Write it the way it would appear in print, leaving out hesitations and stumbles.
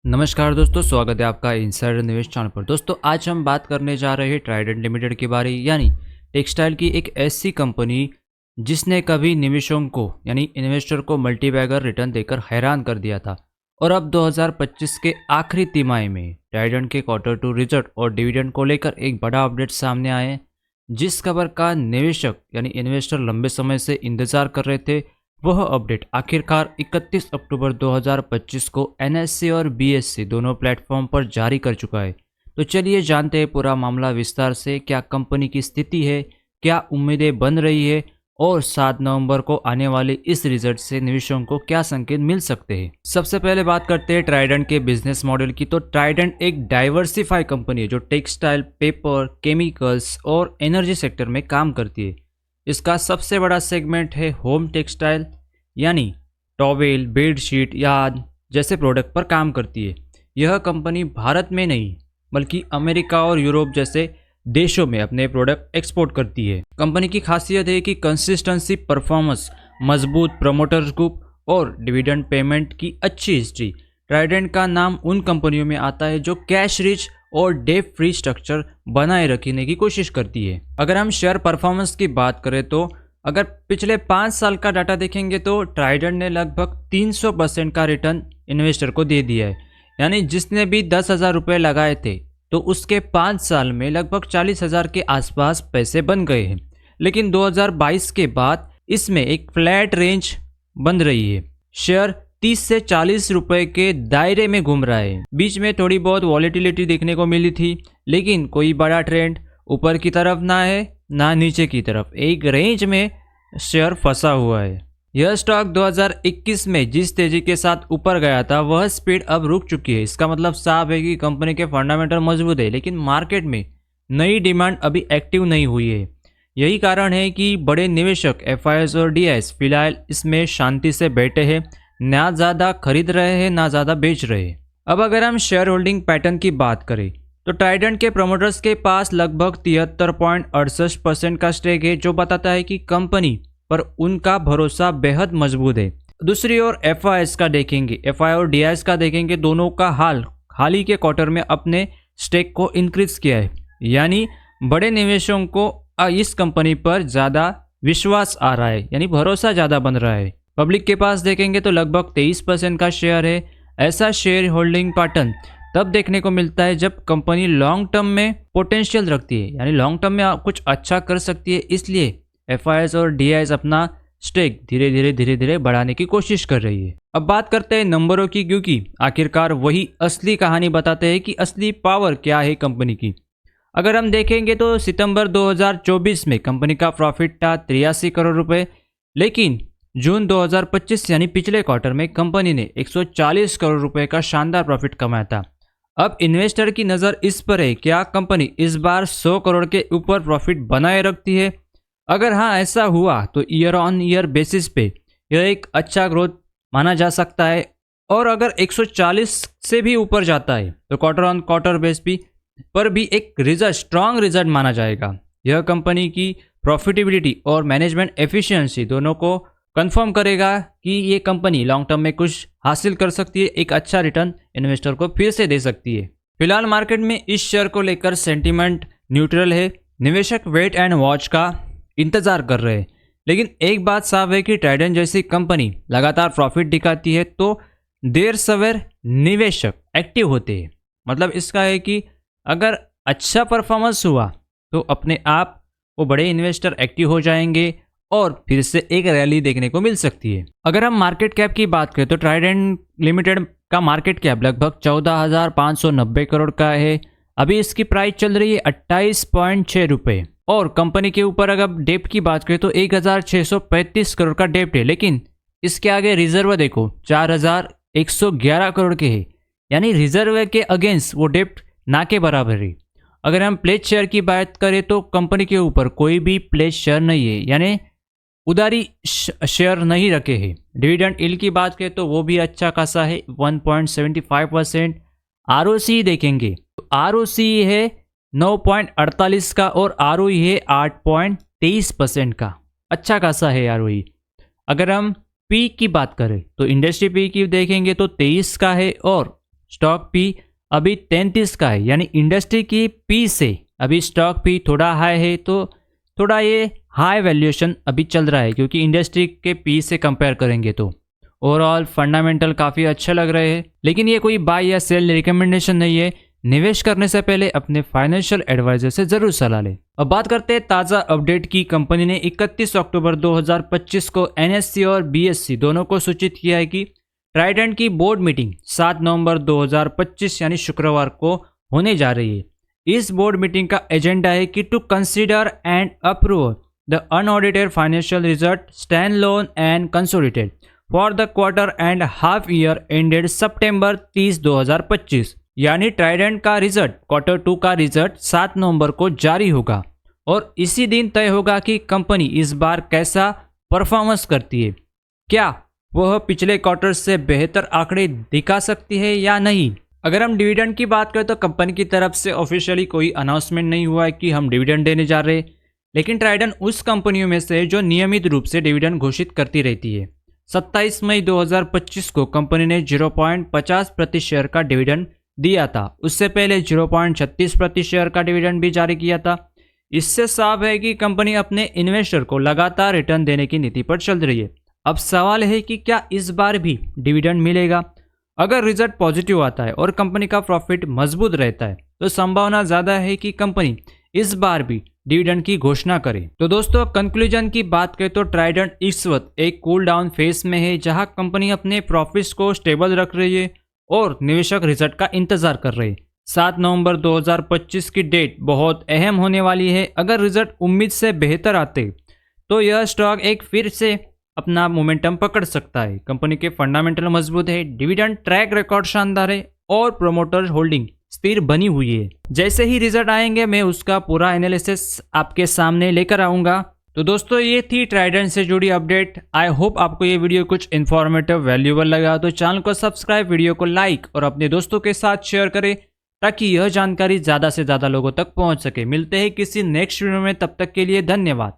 नमस्कार दोस्तों, स्वागत है आपका इनसाइडर निवेश चैनल पर। दोस्तों आज हम बात करने जा रहे हैं ट्राइडेंट लिमिटेड के बारे, यानी टेक्सटाइल की एक ऐसी कंपनी जिसने कभी निवेशकों को यानी इन्वेस्टर को मल्टीबैगर रिटर्न देकर हैरान कर दिया था। और अब 2025 के आखिरी तिमाही में ट्राइडेंट के क्वार्टर टू रिजल्ट और डिविडेंड को लेकर एक बड़ा अपडेट सामने आए हैं, जिस खबर का निवेशक यानी इन्वेस्टर लंबे समय से इंतजार कर रहे थे। वह अपडेट आखिरकार 31 अक्टूबर 2025 को एनएससी और बीएससी दोनों प्लेटफॉर्म पर जारी कर चुका है। तो चलिए जानते हैं पूरा मामला विस्तार से। क्या कंपनी की स्थिति है, क्या उम्मीदें बन रही है और 7 नवंबर को आने वाले इस रिजल्ट से निवेशकों को क्या संकेत मिल सकते हैं। सबसे पहले बात करते हैं ट्राइडेंट के बिजनेस मॉडल की। तो ट्राइडेंट एक डाइवर्सिफाई कंपनी है जो टेक्सटाइल, पेपर, केमिकल्स और एनर्जी सेक्टर में काम करती है। इसका सबसे बड़ा सेगमेंट है होम टेक्सटाइल, यानी टॉवेल, बेडशीट या जैसे प्रोडक्ट पर काम करती है। यह कंपनी भारत में नहीं बल्कि अमेरिका और यूरोप जैसे देशों में अपने प्रोडक्ट एक्सपोर्ट करती है। कंपनी की खासियत है कि कंसिस्टेंसी, परफॉर्मेंस, मजबूत प्रमोटर्स ग्रुप और डिविडेंड पेमेंट की अच्छी हिस्ट्री। ट्राइडेंट का नाम उन कंपनियों में आता है जो कैश रिच और डेट फ्री स्ट्रक्चर बनाए रखने की कोशिश करती है। अगर हम शेयर परफॉर्मेंस की बात करें तो अगर पिछले 5 साल का डाटा देखेंगे तो ट्राइडेंट ने लगभग 300% का रिटर्न इन्वेस्टर को दे दिया है। यानी जिसने भी 10,000 रुपये लगाए थे तो उसके 5 साल में लगभग 40,000 के आसपास पैसे बन गए हैं। लेकिन 2022 के बाद इसमें एक फ्लैट रेंज बन रही है। शेयर 30 से 40 रुपए के दायरे में घूम रहा है। बीच में थोड़ी बहुत वॉलेटिलिटी देखने को मिली थी, लेकिन कोई बड़ा ट्रेंड ऊपर की तरफ ना है ना नीचे की तरफ। एक रेंज में शेयर फंसा हुआ है। यह स्टॉक 2021 में जिस तेजी के साथ ऊपर गया था वह स्पीड अब रुक चुकी है। इसका मतलब साफ है कि कंपनी के फंडामेंटल मजबूत है, लेकिन मार्केट में नई डिमांड अभी एक्टिव नहीं हुई है। यही कारण है कि बड़े निवेशक एफआईएस और डीआईएस फिलहाल इसमें शांति से बैठे हैं, ना ज़्यादा खरीद रहे हैं ना ज़्यादा बेच रहे हैं। अब अगर हम शेयर होल्डिंग पैटर्न की बात करें तो ट्राइडेंट के प्रमोटर्स के पास लगभग 73.68% का स्टेक है, जो बताता है कि कंपनी पर उनका भरोसा बेहद मजबूत है। दूसरी ओर एफआईएस का देखेंगे, एफआई और डीआईएस का देखेंगे, दोनों का हाल ही के क्वार्टर में अपने स्टेक को इंक्रीज किया है। यानी बड़े निवेशकों को इस कंपनी पर ज़्यादा विश्वास आ रहा है, यानी भरोसा ज़्यादा बन रहा है। पब्लिक के पास देखेंगे तो लगभग 23% का शेयर है। ऐसा शेयर होल्डिंग पैटर्न तब देखने को मिलता है जब कंपनी लॉन्ग टर्म में पोटेंशियल रखती है, यानी लॉन्ग टर्म में कुछ अच्छा कर सकती है। इसलिए एफआईएस और डीआईएस अपना स्टेक धीरे धीरे बढ़ाने की कोशिश कर रही है। अब बात करते हैं नंबरों की, क्योंकि आखिरकार वही असली कहानी बताते हैं कि असली पावर क्या है कंपनी की। अगर हम देखेंगे तो सितंबर 2024 में कंपनी का प्रॉफिट था 83 करोड़ रुपए, लेकिन जून 2025 यानी पिछले क्वार्टर में कंपनी ने 140 करोड़ रुपए का शानदार प्रॉफिट कमाया था। अब इन्वेस्टर की नज़र इस पर है, क्या कंपनी इस बार 100 करोड़ के ऊपर प्रॉफिट बनाए रखती है। अगर हाँ ऐसा हुआ तो ईयर ऑन ईयर बेसिस पे यह एक अच्छा ग्रोथ माना जा सकता है। और अगर 140 से भी ऊपर जाता है तो क्वार्टर ऑन क्वार्टर बेस पर भी एक स्ट्रॉन्ग रिजल्ट माना जाएगा। यह कंपनी की प्रॉफिटेबिलिटी और मैनेजमेंट एफिशिएंसी दोनों को कंफर्म करेगा कि ये कंपनी लॉन्ग टर्म में कुछ हासिल कर सकती है, एक अच्छा रिटर्न इन्वेस्टर को फिर से दे सकती है। फिलहाल मार्केट में इस शेयर को लेकर सेंटीमेंट न्यूट्रल है। निवेशक वेट एंड वॉच का इंतजार कर रहे हैं। लेकिन एक बात साफ है कि ट्राइडेंट जैसी कंपनी लगातार प्रॉफिट दिखाती है तो देर सवेर निवेशक एक्टिव होते हैं। मतलब इसका है कि अगर अच्छा परफॉर्मेंस हुआ तो अपने आप वो बड़े इन्वेस्टर एक्टिव हो जाएंगे और फिर से एक रैली देखने को मिल सकती है। अगर हम मार्केट कैप की बात करें तो ट्राइडेंट लिमिटेड का मार्केट कैप लगभग 14,590 करोड़ का है। अभी इसकी प्राइस चल रही है 28.6 रुपये। और कंपनी के ऊपर अगर डेप्ट की बात करें तो 1,635 करोड़ का डेप्ट है, लेकिन इसके आगे रिजर्व देखो 4,111 करोड़ के है। यानी रिजर्व के अगेंस्ट वो डेप्ट ना के बराबर है। अगर हम प्लेज शेयर की बात करें तो कंपनी के ऊपर कोई भी प्लेज शेयर नहीं है, यानी उधारी शेयर नहीं रखे हैं। डिविडेंड यील्ड की बात करें तो वो भी अच्छा खासा है 1.75%। आरओसी देखेंगे तो आरओसी है 9.48 का और आरओई है 8.23% का। अच्छा खासा है आरओई। अगर हम पी की बात करें तो इंडस्ट्री पी की देखेंगे तो 23 का है और स्टॉक पी अभी 33 का है, यानी इंडस्ट्री की पी से अभी स्टॉक पी थोड़ा हाई है, तो थोड़ा ये हाई वैल्यूएशन अभी चल रहा है क्योंकि इंडस्ट्री के पी से कंपेयर करेंगे तो ओवरऑल फंडामेंटल काफ़ी अच्छे लग रहे हैं। लेकिन ये कोई बाय या सेल रिकमेंडेशन नहीं है। निवेश करने से पहले अपने फाइनेंशियल एडवाइजर से जरूर सलाह लें। अब बात करते हैं ताज़ा अपडेट की। कंपनी ने 31 अक्टूबर 2025 को एनएससी और बीएससी दोनों को सूचित किया है कि ट्राइडेंट की बोर्ड मीटिंग 7 नवंबर 2025 यानी शुक्रवार को होने जा रही है। इस बोर्ड मीटिंग का एजेंडा है कि to consider and approve the unaudited financial result standalone and consolidated for the quarter and half year ended September 30, 2025। यानी ट्राइडेंट का रिजल्ट क्वार्टर 2 का रिजल्ट 7 नवंबर को जारी होगा और इसी दिन तय होगा कि कंपनी इस बार कैसा परफॉर्मेंस करती है। क्या वह पिछले क्वार्टर से बेहतर आंकड़े दिखा सकती है या नहीं। अगर हम डिविडेंड की बात करें तो कंपनी की तरफ से ऑफिशियली कोई अनाउंसमेंट नहीं हुआ है कि हम डिविडेंड देने जा रहे हैं, लेकिन ट्राइडेंट उस कंपनियों में से है जो नियमित रूप से डिविडेंड घोषित करती रहती है। 27 मई 2025 को कंपनी ने 0.50 प्रति शेयर का डिविडेंड दिया था। उससे पहले 0.36 प्रति शेयर का डिविडेंड भी जारी किया था। इससे साफ है कि कंपनी अपने इन्वेस्टर को लगातार रिटर्न देने की नीति पर चल रही है। अब सवाल है कि क्या इस बार भी डिविडेंड मिलेगा। अगर रिजल्ट पॉजिटिव आता है और कंपनी का प्रॉफिट मजबूत रहता है तो संभावना ज़्यादा है कि कंपनी इस बार भी डिविडेंड की घोषणा करे। तो दोस्तों कंक्लूजन की बात करें तो ट्राइडेंट इस वक्त एक कूल डाउन फेज में है, जहां कंपनी अपने प्रॉफिट्स को स्टेबल रख रही है और निवेशक रिजल्ट का इंतजार कर रहे हैं। 7 नवंबर 2025 की डेट बहुत अहम होने वाली है। अगर रिजल्ट उम्मीद से बेहतर आते तो यह स्टॉक एक फिर से अपना मोमेंटम पकड़ सकता है। कंपनी के फंडामेंटल मजबूत है, डिविडेंड ट्रैक रिकॉर्ड शानदार है और प्रोमोटर होल्डिंग स्थिर बनी हुई है। जैसे ही रिजल्ट आएंगे मैं उसका पूरा एनालिसिस आपके सामने लेकर आऊंगा। तो दोस्तों ये थी ट्राइडेंट से जुड़ी अपडेट। आई होप आपको ये वीडियो कुछ इन्फॉर्मेटिव वैल्यूएबल लगा। तो चैनल को सब्सक्राइब, वीडियो को लाइक और अपने दोस्तों के साथ शेयर करें ताकि यह जानकारी ज़्यादा से ज़्यादा लोगों तक पहुंच सके। मिलते हैं किसी नेक्स्ट वीडियो में, तब तक के लिए धन्यवाद।